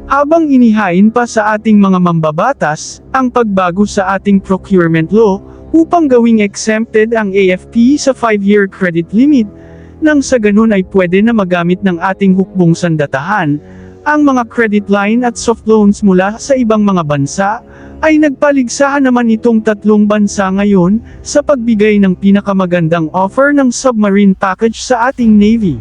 Habang inihain pa sa ating mga mambabatas, ang pagbago sa ating procurement law, upang gawing exempted ang AFP sa 5-year credit limit, nang sa ganun ay pwede na magamit ng ating hukbong sandatahan, ang mga credit line at soft loans mula sa ibang mga bansa, ay nagpaligsahan naman itong tatlong bansa ngayon, sa pagbigay ng pinakamagandang offer ng submarine package sa ating Navy.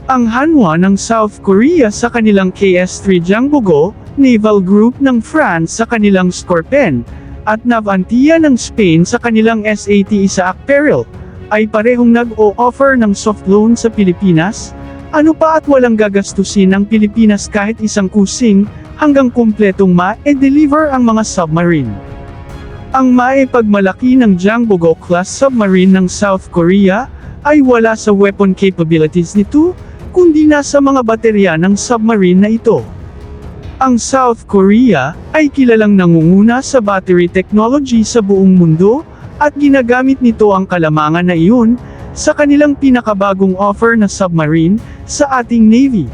Ang Hanwha ng South Korea sa kanilang KS-3 Jangbogo, Naval Group ng France sa kanilang Scorpene, at Navantia ng Spain sa kanilang SAT Isaac Peril, ay parehong nag-o-offer ng soft loan sa Pilipinas. Ano pa at walang gagastusin ang Pilipinas kahit isang kusing, hanggang kumpletong ma-deliver ang mga submarine. Ang maipagmalaki ng Jangbogo-class submarine ng South Korea, ay wala sa weapon capabilities nito, kundi nasa mga baterya ng submarine na ito. Ang South Korea ay kilalang nangunguna sa battery technology sa buong mundo, at ginagamit nito ang kalamangan na iyon sa kanilang pinakabagong offer na submarine sa ating Navy.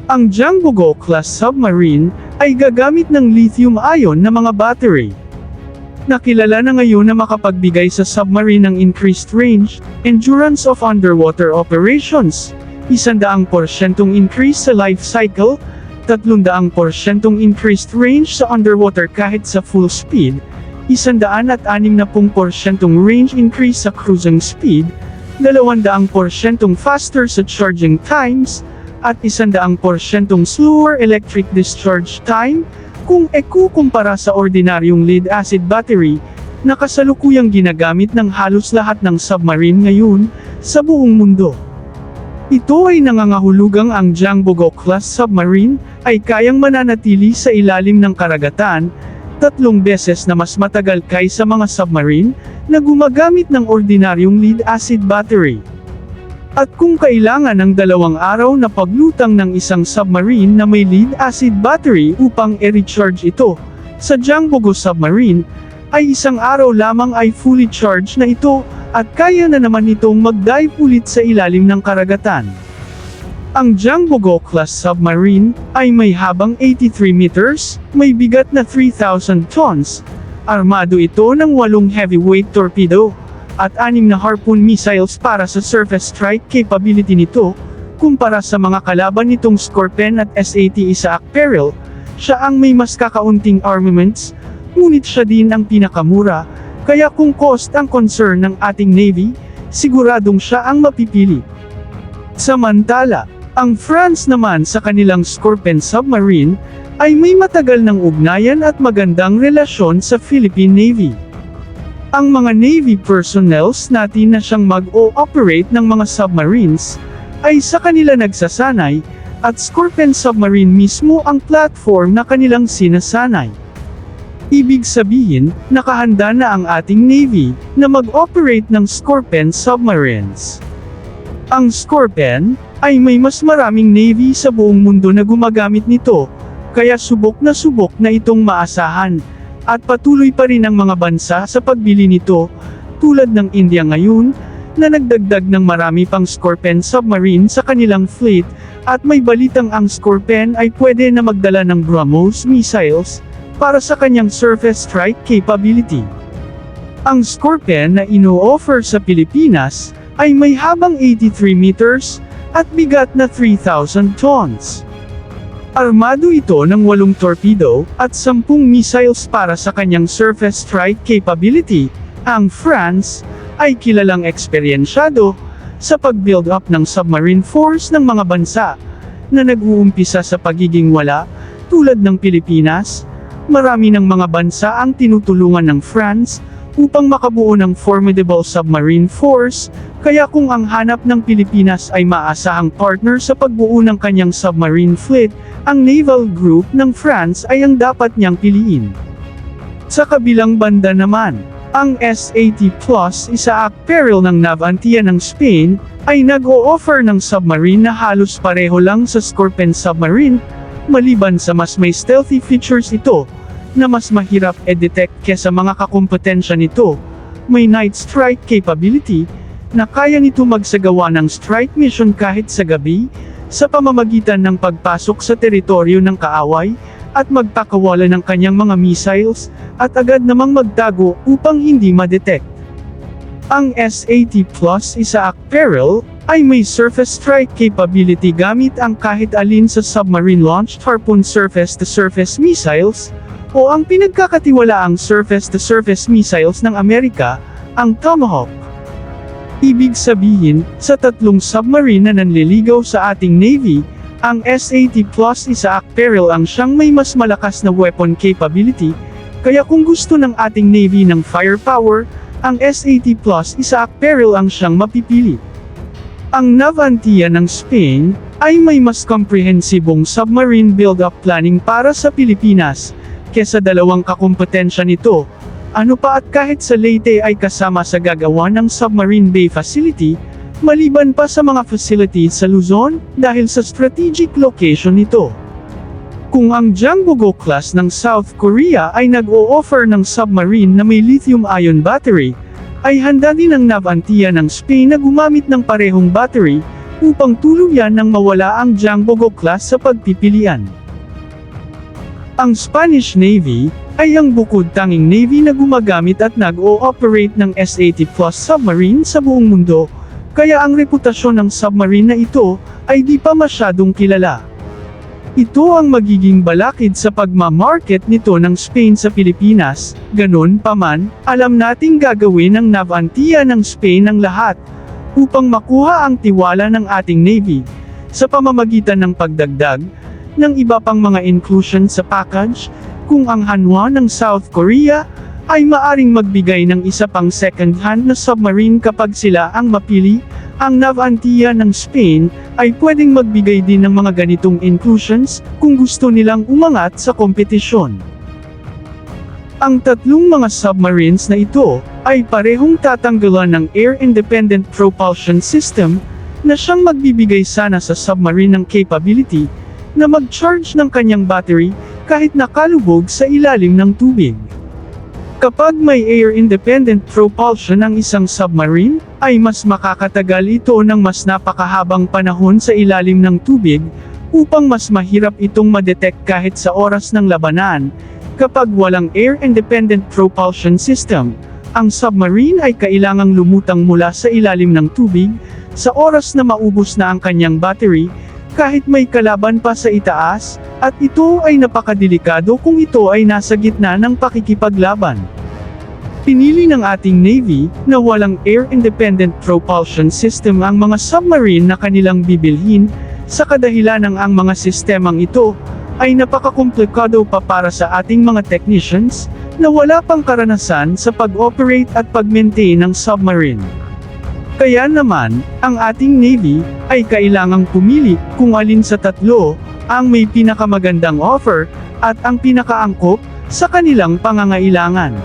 Ang Jangbogo-class submarine ay gagamit ng lithium-ion na mga battery. Nakilala na ngayon na makapagbigay sa submarine ng increased range, endurance of underwater operations, 100% increase sa life cycle, 300% increased range sa underwater kahit sa full speed, 160% range increase sa cruising speed, 200% faster sa charging times, at 100% slower electric discharge time, kung ikukumpara sa ordinaryong lead-acid battery, na kasalukuyang ginagamit ng halos lahat ng submarine ngayon, sa buong mundo. Ito ay nangangahulugang ang Jangbogo-class submarine, ay kayang mananatili sa ilalim ng karagatan, 3 beses na mas matagal kaysa mga submarine, na gumagamit ng ordinaryong lead-acid battery. At kung kailangan ng 2 araw na paglutang ng isang submarine na may lead-acid battery upang i-recharge ito, sa Jangbogo submarine, ay 1 araw lamang ay fully charged na ito, at kaya na naman itong mag-dive ulit sa ilalim ng karagatan. Ang Jangbogo-class submarine ay may habang 83 meters, may bigat na 3,000 tons, armado ito ng 8 heavyweight torpedo, at 6 na harpoon missiles para sa surface strike capability nito. Kumpara sa mga kalaban nitong Scorpene at SAT Isaac Peril, siya ang may mas kakaunting armaments, ngunit siya din ang pinakamura. Kaya kung cost ang concern ng ating Navy, siguradong siya ang mapipili. Samantala, ang France naman sa kanilang Scorpene submarine, ay may matagal ng ugnayan at magandang relasyon sa Philippine Navy. Ang mga Navy personnels natin na siyang mag-o-operate ng mga submarines, ay sa kanila nagsasanay, at Scorpene submarine mismo ang platform na kanilang sinasanay. Ibig sabihin, nakahanda na ang ating Navy na mag-operate ng Scorpene submarines. Ang Scorpene ay may mas maraming Navy sa buong mundo na gumagamit nito, kaya subok na itong maasahan, at patuloy pa rin ang mga bansa sa pagbili nito, tulad ng India ngayon, na nagdagdag ng marami pang Scorpene submarine sa kanilang fleet, at may balitang ang Scorpene ay pwede na magdala ng BrahMos missiles, para sa kanyang surface strike capability. Ang Scorpene na ino-offer sa Pilipinas, ay may habang 83 meters, at bigat na 3,000 tons. Armado ito ng 8 torpedo, at 10 missiles para sa kanyang surface strike capability. Ang France, ay kilalang eksperyensyado, sa pag-build up ng submarine force ng mga bansa, na nag-uumpisa sa pagiging wala, tulad ng Pilipinas. Marami ng mga bansa ang tinutulungan ng France, upang makabuo ng formidable submarine force, kaya kung ang hanap ng Pilipinas ay maasahang partner sa pagbuo ng kanyang submarine fleet, ang naval group ng France ay ang dapat niyang piliin. Sa kabilang banda naman, ang SAT Plus Isaac Peril ng Navantia ng Spain, ay nag-o-offer ng submarine na halos pareho lang sa Scorpene submarine, maliban sa mas may stealthy features ito, na mas mahirap i-detect kesa mga kakumpetensya nito. May night strike capability, na kaya nito magsagawa ng strike mission kahit sa gabi, sa pamamagitan ng pagpasok sa teritoryo ng kaaway, at magpakawala ng kanyang mga missiles, at agad namang magtago upang hindi madetect. Ang SAT Plus Isaac Peril ay may surface strike capability gamit ang kahit alin sa submarine-launched Harpoon surface-to-surface missiles, o ang pinagkakatiwalaang surface-to-surface missiles ng Amerika, ang Tomahawk. Ibig sabihin, sa tatlong submarine na nanliligaw sa ating Navy, ang SAT Plus Isaac Peril ang siyang may mas malakas na weapon capability, kaya kung gusto ng ating Navy ng firepower, ang SAT Plus Isaac Peril ang siyang mapipili. Ang Navantia ng Spain ay may mas komprehensibong submarine build-up planning para sa Pilipinas, kesa dalawang kakumpetensya nito. Ano pa at kahit sa Leyte ay kasama sa gagawa ng submarine bay facility, maliban pa sa mga facilities sa Luzon, dahil sa strategic location nito. Kung ang Jangbogo class ng South Korea ay nag-o-offer ng submarine na may lithium-ion battery, ay handa din ang Navantia ng Spain na gumamit ng parehong battery, upang tuluyan nang mawala ang Jangbogo class sa pagpipilian. Ang Spanish Navy ay ang bukod-tanging navy na gumagamit at nag-o-operate ng SAT Plus submarine sa buong mundo, kaya ang reputasyon ng submarine na ito ay di pa masyadong kilala. Ito ang magiging balakid sa pagmamarket nito ng Spain sa Pilipinas. Ganun pa man, alam nating gagawin ng Navantia ng Spain ang lahat upang makuha ang tiwala ng ating Navy sa pamamagitan ng pagdagdag ng iba pang mga inclusion sa package, kung ang Hanwha ng South Korea ay maaring magbigay ng isa pang second-hand na submarine kapag sila ang mapili. Ang Navantia ng Spain ay pwedeng magbigay din ng mga ganitong inclusions kung gusto nilang umangat sa kompetisyon. Ang tatlong mga submarines na ito ay parehong tatanggalan ng air-independent propulsion system na siyang magbibigay sana sa submarine ng capability na mag-charge ng kanyang battery kahit nakalubog sa ilalim ng tubig. Kapag may air-independent propulsion ang isang submarine, ay mas makakatagal ito ng mas napakahabang panahon sa ilalim ng tubig, upang mas mahirap itong madetect kahit sa oras ng labanan. Kapag walang air-independent propulsion system, ang submarine ay kailangang lumutang mula sa ilalim ng tubig, sa oras na maubos na ang kanyang battery, kahit may kalaban pa sa itaas, at ito ay napakadelikado kung ito ay nasa gitna ng pakikipaglaban. Pinili ng ating Navy na walang air-independent propulsion system ang mga submarine na kanilang bibilhin, sa kadahilan ng ang mga sistemang ito ay napakakomplikado pa para sa ating mga technicians na wala pang karanasan sa pag-operate at pag-maintain ng submarine. Kaya naman, ang ating Navy ay kailangang pumili kung alin sa tatlo ang may pinakamagandang offer at ang pinakaangkop sa kanilang pangangailangan.